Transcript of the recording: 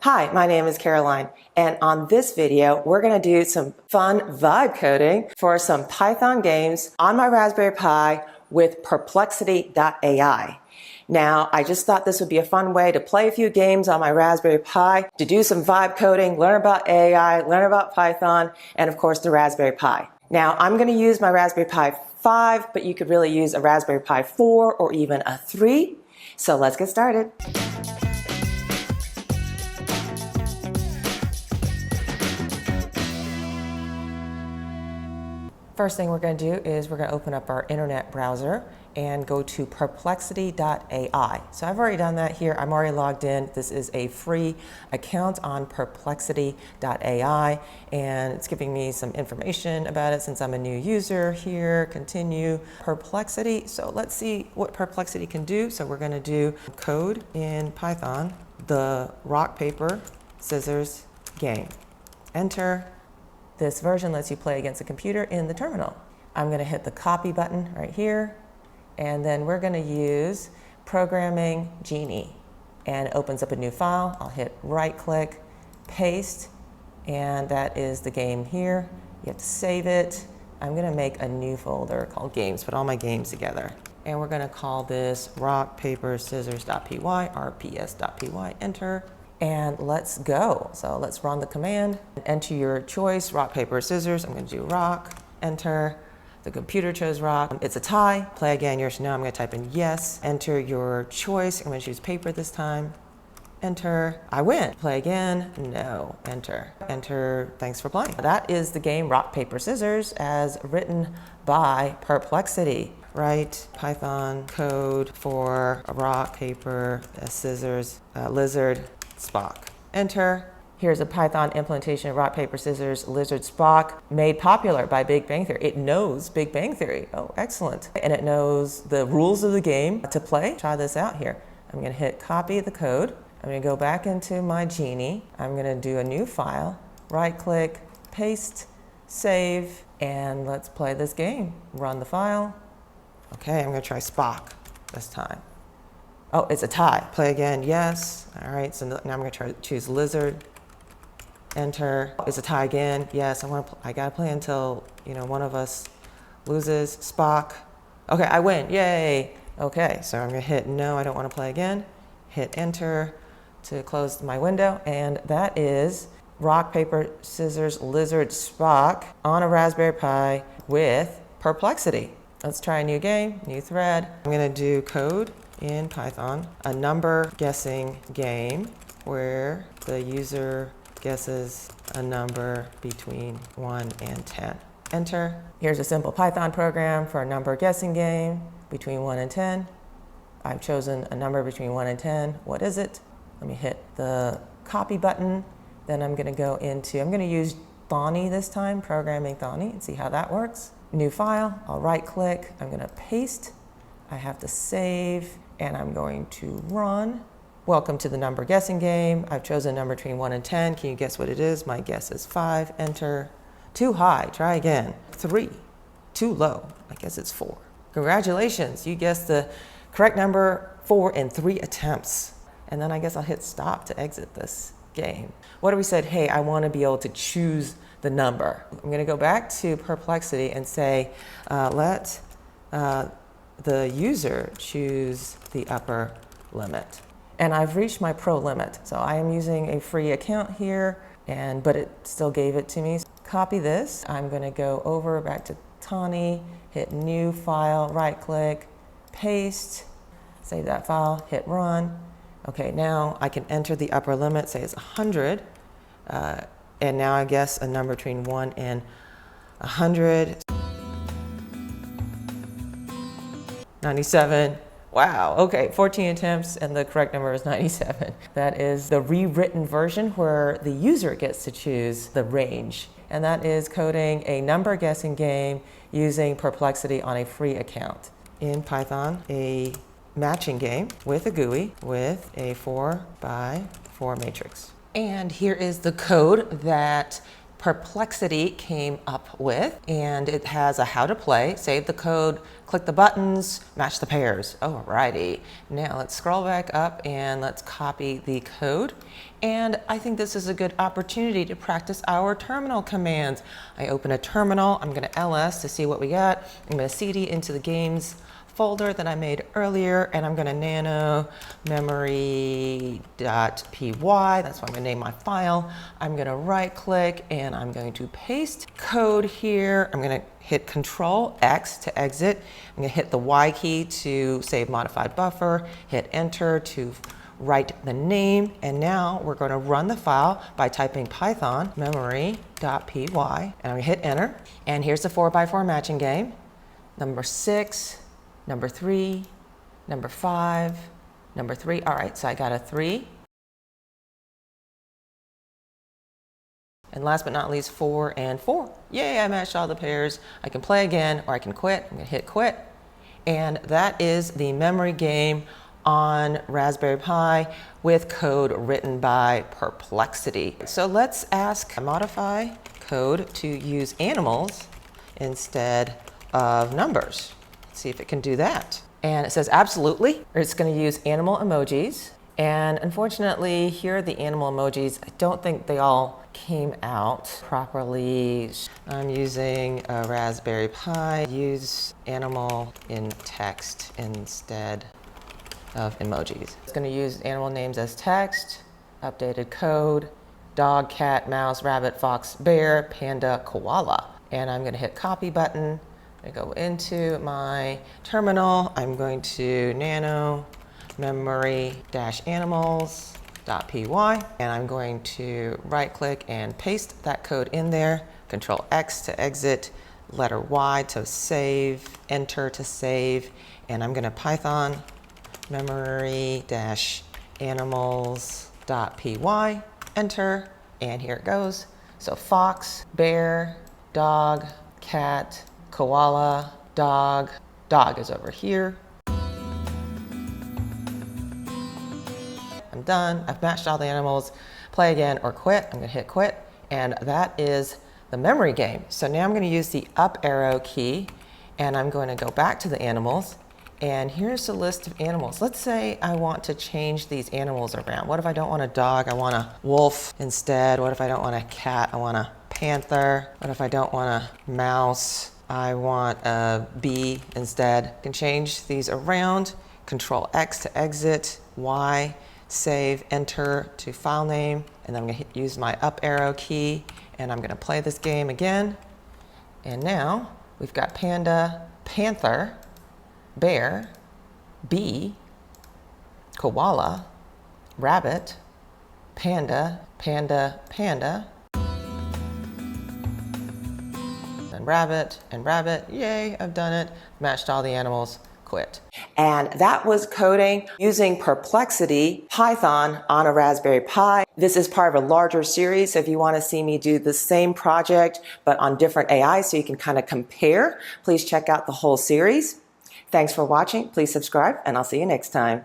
Hi, my name is Caroline, and on this video, we're going to do some fun vibe coding for some Python games on my Raspberry Pi with Perplexity.ai. Now, I just thought this would be a fun way to play a few games on my Raspberry Pi, to do some vibe coding, learn about AI, learn about Python, and of course the Raspberry Pi. Now, I'm going to use my Raspberry Pi 5, but you could really use a Raspberry Pi 4 or even a 3. So let's get started. First thing we're going to do is we're going to open up our internet browser and go to Perplexity.ai. So I've already done that here. I'm already logged in. This is a free account on Perplexity.ai, and it's giving me some information about it since I'm a new user here. Continue Perplexity. So let's see what Perplexity can do. So we're going to do code in Python, the rock, paper, scissors game. Enter. This version lets you play against a computer in the terminal. I'm going to hit the copy button right here, and then we're going to use Programming Genie, and it opens up a new file. I'll hit right click, paste, and that is the game here. You have to save it. I'm going to make a new folder called games, put all my games together. And we're going to call this rock, paper, scissors.py, rps.py, enter. And let's go. So let's run the command. Enter your choice, rock, paper, scissors. I'm going to do rock, enter. The computer chose rock. It's a tie. Play again, yes or no. I'm going to type in yes. Enter your choice. I'm going to choose paper this time. Enter. I win. Play again. No. Enter. Enter. Thanks for playing. That is the game rock, paper, scissors as written by Perplexity. Write Python code for a rock, paper, scissors, lizard, Spock. Enter. Here's a Python implementation of rock, paper, scissors, lizard, Spock, made popular by Big Bang Theory. It knows Big Bang Theory. Oh, excellent. And it knows the rules of the game to play. Try this out here. I'm going to hit copy the code. I'm going to go back into my Genie. I'm going to do a new file. Right click, paste, save, and let's play this game. Run the file. Okay, I'm going to try Spock this time. Oh, it's a tie. Play again, yes. All right, so now I'm going to try to choose lizard. Enter. It's a tie again. Yes, I got to play until, one of us loses. Spock. Okay, I win. Yay. Okay, so I'm going to hit no, I don't want to play again. Hit enter to close my window, and that is rock, paper, scissors, lizard, Spock on a Raspberry Pi with Perplexity. Let's try a new game, new thread. I'm going to do code in Python, a number guessing game where the user guesses a number between 1 and 10. Enter. Here's a simple Python program for a number guessing game between 1 and 10. I've chosen a number between 1 and 10. What is it? Let me hit the copy button. Then I'm going to use Thonny this time, programming Thonny, and see how that works. New file. I'll right click. I'm going to paste. I have to save, and I'm going to run. Welcome to the number guessing game. I've chosen a number between 1 and 10. Can you guess what it is? My guess is 5. Enter. Too high. Try again. 3. Too low. I guess it's 4. Congratulations. You guessed the correct number 4 in 3 attempts. And then I guess I'll hit stop to exit this game. What if we said, hey, I want to be able to choose the number? I'm going to go back to Perplexity and say, let the user choose the upper limit. And I've reached my pro limit. So I am using a free account here, but it still gave it to me. Copy this. I'm going to go over back to Thonny, hit new file, right click, paste, save that file, hit run. Okay, now I can enter the upper limit, say it's 100. And now I guess a number between 1 and 100. 97. Wow, okay, 14 attempts and the correct number is 97. That is the rewritten version where the user gets to choose the range. And that is coding a number guessing game using Perplexity on a free account. In Python, a matching game with a GUI with a 4x4 matrix. And here is the code that Perplexity came up with, and it has a how to play. Save the code, click the buttons, match the pairs. Alrighty, now let's scroll back up and let's copy the code. And I think this is a good opportunity to practice our terminal commands. I open a terminal, I'm gonna ls to see what we got. I'm gonna cd into the games folder that I made earlier, and I'm going to nano memory.py. That's what I'm going to name my file. I'm going to right click and I'm going to paste code here. I'm going to hit Control X to exit. I'm going to hit the Y key to save modified buffer, hit enter to write the name, and now we're going to run the file by typing Python memory.py, and I'm going to hit enter. And here's the 4x4 matching game. Number 6, number 3, number 5, number 3. All right, so I got a 3. And last but not least, 4 and 4. Yay, I matched all the pairs. I can play again or I can quit. I'm gonna hit quit. And that is the memory game on Raspberry Pi with code written by Perplexity. So let's ask modify code to use animals instead of numbers. See if it can do that. And it says absolutely. It's going to use animal emojis. And unfortunately, here are the animal emojis. I don't think they all came out properly. I'm using a Raspberry Pi. Use animal in text instead of emojis. It's going to use animal names as text, updated code, dog, cat, mouse, rabbit, fox, bear, panda, koala. And I'm going to hit copy button. I go into my terminal. I'm going to nano memory-animals.py, and I'm going to right click and paste that code in there. Control X to exit, letter Y to save, enter to save, and I'm going to Python memory-animals.py, enter, and here it goes. So fox, bear, dog, cat, koala, dog. Dog is over here. I'm done. I've matched all the animals. Play again or quit. I'm going to hit quit. And that is the memory game. So now I'm going to use the up arrow key, and I'm going to go back to the animals. And here's the list of animals. Let's say I want to change these animals around. What if I don't want a dog? I want a wolf instead. What if I don't want a cat? I want a panther. What if I don't want a mouse? I want a bee instead. I can change these around. Control X to exit, Y, save, enter to file name, and then I'm going to use my up arrow key, and I'm going to play this game again. And now we've got panda, panther, bear, bee, koala, rabbit, panda, panda, panda, and rabbit. Yay, I've done it. Matched all the animals, quit. And that was coding using Perplexity Python on a Raspberry Pi. This is part of a larger series. So if you want to see me do the same project, but on different AI, so you can kind of compare, please check out the whole series. Thanks for watching. Please subscribe, and I'll see you next time.